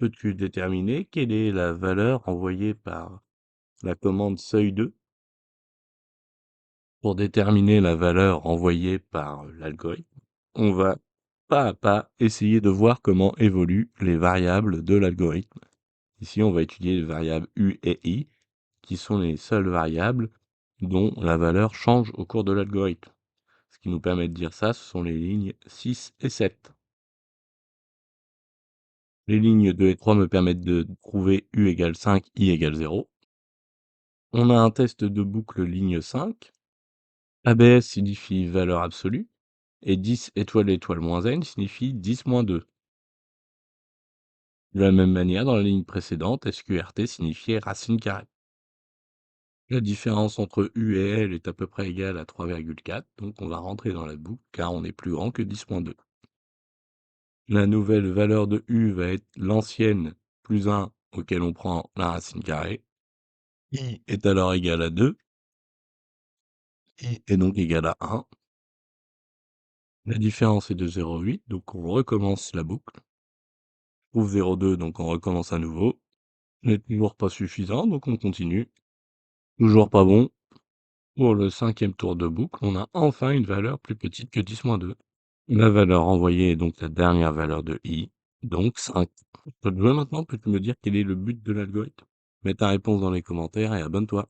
Peux-tu déterminer quelle est la valeur envoyée par la commande seuil 2? Pour déterminer la valeur envoyée par l'algorithme, on va pas à pas essayer de voir comment évoluent les variables de l'algorithme. Ici, on va étudier les variables U et I, qui sont les seules variables dont la valeur change au cours de l'algorithme. Ce qui nous permet de dire ça, ce sont les lignes 6 et 7. Les lignes 2 et 3 me permettent de trouver U égale 5, I égale 0. On a un test de boucle ligne 5. ABS signifie valeur absolue, et 10 étoile étoile moins n signifie 10 moins 2. De la même manière, dans la ligne précédente, SQRT signifiait racine carrée. La différence entre U et L est à peu près égale à 3,4, donc on va rentrer dans la boucle car on est plus grand que 10 moins 2. La nouvelle valeur de U va être l'ancienne plus 1 auquel on prend la racine carrée. I est alors égal à 2, I est donc égal à 1. La différence est de 0,8, donc on recommence la boucle. On trouve 0,2, donc on recommence à nouveau. N'est toujours pas suffisant, donc on continue. Toujours pas bon. Pour le 5e tour de boucle, on a enfin une valeur plus petite que 10-2. La valeur envoyée est donc la dernière valeur de I, donc 5. Maintenant, peux-tu me dire quel est le but de l'algorithme? Mets ta réponse dans les commentaires et abonne-toi.